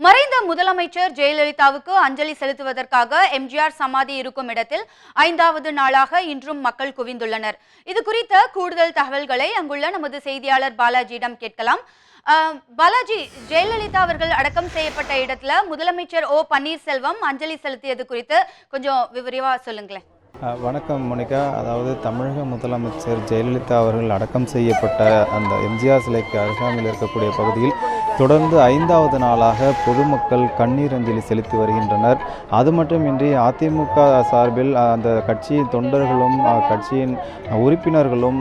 மறைந்த முதலமைச்சர் ஜெயலலிதாவுக்கு அஞ்சலி செலுத்துவதற்காக எம்ஜிஆர் சமாதி இருக்கும் இடத்தில் 5வது நாளாக இன்றும் மக்கள் குவிந்துள்ளனர். இது குறித்த கூடுதல் தகவல்களை அங்குள்ள நமது செய்தியாளர் பாலாஜியிடம் கேட்கலாம். பாலாஜி, ஜெயலலிதா அவர்கள் அடக்கம் செய்யப்பட்ட இடத்துல முதலமைச்சர் ஓ பன்னீர்செல்வம் அஞ்சலி செலுத்தியது குறித்து கொஞ்சம் விவரமா சொல்லுங்களேன். வணக்கம் மோனிகா. அதாவது தமிழக முதலமைச்சர் ஜெயலலிதா அவர்கள் அடக்கம் செய்யப்பட்ட அந்த எம்ஜிஆர் சிலைக்கு அருகாமையில் இருக்கக்கூடிய பகுதியில் தொடர்ந்து 5வது நாளாக பொதுமக்கள் கண்ணீர் அஞ்சலி செலுத்தி வருகின்றனர். அது மட்டுமின்றி அதிமுக சார்பில் அந்த கட்சியின் தொண்டர்களும் கட்சியின் உறுப்பினர்களும்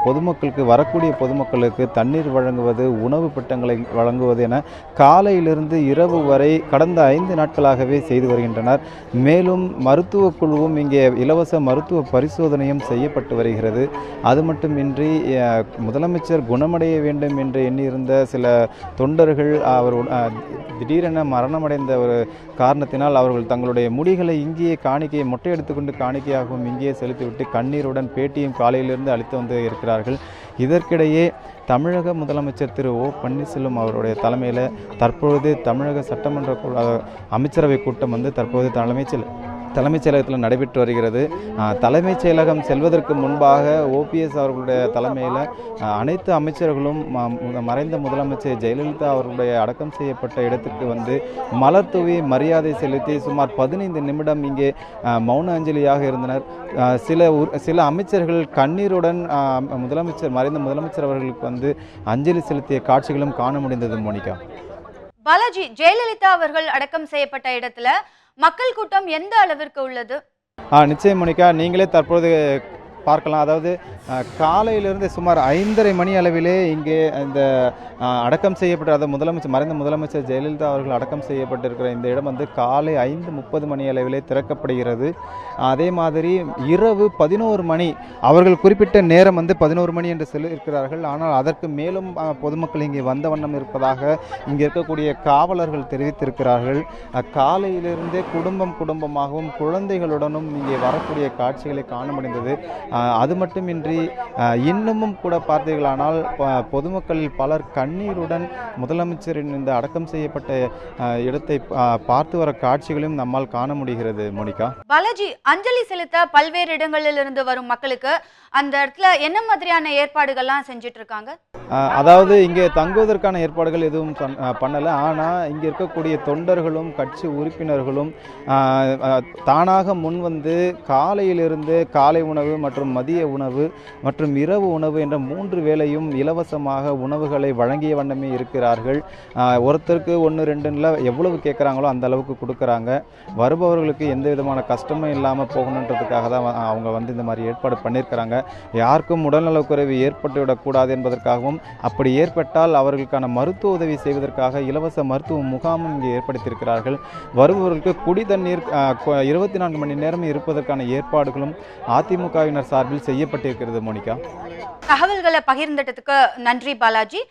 பொதுமக்களுக்கு வரக்கூடிய பொதுமக்களுக்கு தண்ணீர் வழங்குவது, உணவு திட்டங்களை வழங்குவது என காலையிலிருந்து இரவு வரை கடந்த 5 நாட்களாகவே செய்து வருகின்றனர். மேலும் மருத்துவ குழுவும் இங்கே இலவச மருத்துவ பரிசோதனையும் செய்யப்பட்டு வருகிறது. அது மட்டுமின்றி முதலமைச்சர் குணமடைய வேண்டும் என்று எண்ணியிருந்த சில தொண்டர்கள் அவர் திடீரென மரணமடைந்த ஒரு காரணத்தினால் அவர்கள் தங்களுடைய முடிகளை இங்கேயே காணிக்கையை மொட்டை எடுத்துக்கொண்டு காணிக்கையாகவும் இங்கேயே செலுத்திவிட்டு கண்ணீருடன் பேட்டியும் காலையிலிருந்து அளித்து வந்து இருக்கிறார்கள். இதற்கிடையே தமிழக முதலமைச்சர் திரு ஓ பன்னீர்செல்வம் அவருடைய தலைமையில் தற்பொழுது தமிழக சட்டமன்ற அமைச்சரவை கூட்டம் வந்து தற்போது தலைமைச் செயலகத்தில் நடைபெற்று வருகிறது. தலைமைச் செயலகம் செல்வதற்கு முன்பாக ஓபிஎஸ் அவர்களுடைய தலைமையில் அனைத்து அமைச்சர்களும் மறைந்த முதலமைச்சர் ஜெயலலிதா அவர்களுடைய அடக்கம் செய்யப்பட்ட இடத்துக்கு வந்து மலர் தூவி மரியாதை செலுத்தி சுமார் 15 நிமிடம் இங்கே மௌன அஞ்சலியாக இருந்தனர். சில அமைச்சர்கள் கண்ணீருடன் மறைந்த முதலமைச்சர் அவர்களுக்கு வந்து அஞ்சலி செலுத்திய காட்சிகளும் காண முடிந்தது. மோனிகா, பாலாஜி, ஜெயலலிதா அவர்கள் அடக்கம் செய்யப்பட்ட இடத்துல மக்கள் கூட்டம் எந்த அளவிற்கு உள்ளது? நிச்சயம் மோனிகா, நீங்களே தற்போது பார்க்கலாம். அதாவது காலையிலிருந்து சுமார் 5:30 மணி அளவிலே இங்கே இந்த அடக்கம் செய்யப்பட்ட மறைந்த முதலமைச்சர் ஜெயலலிதா அவர்கள் அடக்கம் செய்யப்பட்டிருக்கிற இந்த இடம் வந்து காலை 5:30 மணி அளவிலே திறக்கப்படுகிறது. அதே மாதிரி இரவு 11 மணி, அவர்கள் குறிப்பிட்ட நேரம் வந்து 11 மணி என்று சொல்லியிருக்கிறார்கள். ஆனால் அதற்கு மேலும் பொதுமக்கள் இங்கே வந்த வண்ணம் இருப்பதாக இங்கே இருக்கக்கூடிய காவலர்கள் தெரிவித்திருக்கிறார்கள். காலையிலிருந்தே குடும்பமாகவும் குழந்தைகளுடனும் இங்கே வரக்கூடிய காட்சிகளை காண முடிந்தது. அது மட்டுமின்றி இன்னமும் கூட பார்த்தீர்களானால் பொதுமக்களில் பலர் கண்ணீருடன் முதலமைச்சரின் இந்த அடக்கம் செய்யப்பட்ட இடத்தை பார்த்து வர காட்சிகளையும் நம்மால் காண முடிகிறது. மோனிகா, பாலாஜி, அஞ்சலி செலுத்த பல்வேறு இடங்களில் இருந்து வரும் மக்களுக்கு அந்த இடத்துல என்ன மாதிரியான ஏற்பாடுகள்லாம் செஞ்சுட்டு இருக்காங்க? அதாவது இங்கே தங்குவதற்கான ஏற்பாடுகள் எதுவும் பண்ணலை. ஆனால் இங்கே இருக்கக்கூடிய தொண்டர்களும் கட்சி உறுப்பினர்களும் தானாக முன் வந்து காலையிலிருந்து காலை உணவு மற்றும் மதிய உணவு மற்றும் இரவு உணவு என்ற 3 வேளையும் இலவசமாக உணவுகளை வழங்கிய வண்ணமே இருக்கிறார்கள். ஒருத்தருக்கு 1-2 எவ்வளவு கேட்குறாங்களோ அந்த அளவுக்கு கொடுக்குறாங்க. வருபவர்களுக்கு எந்த விதமான கஷ்டமும் இல்லாமல் போகணுன்றதுக்காக தான் அவங்க வந்து இந்த மாதிரி ஏற்பாடு பண்ணியிருக்கிறாங்க. யாருக்கும் உடல்நலக்குறைவு ஏற்பட்டுவிடக்கூடாது என்பதற்காகவும், அப்படி ஏற்பட்டால் அவர்களுக்கான மருத்துவ உதவி செய்வதற்காக இலவச மருத்துவ முகாமும் இங்கே ஏற்படுத்தியிருக்கிறார்கள். வருபவர்களுக்கு குடி தண்ணீர் 24 மணி நேரம் இருப்பதற்கான ஏற்பாடுகளும் அதிமுகவினர் சார்பில் செய்யப்பட்டிருக்கிறது. மோனிகா, தகவல்களை பகிர்ந்ததுக்கு நன்றி பாலாஜி.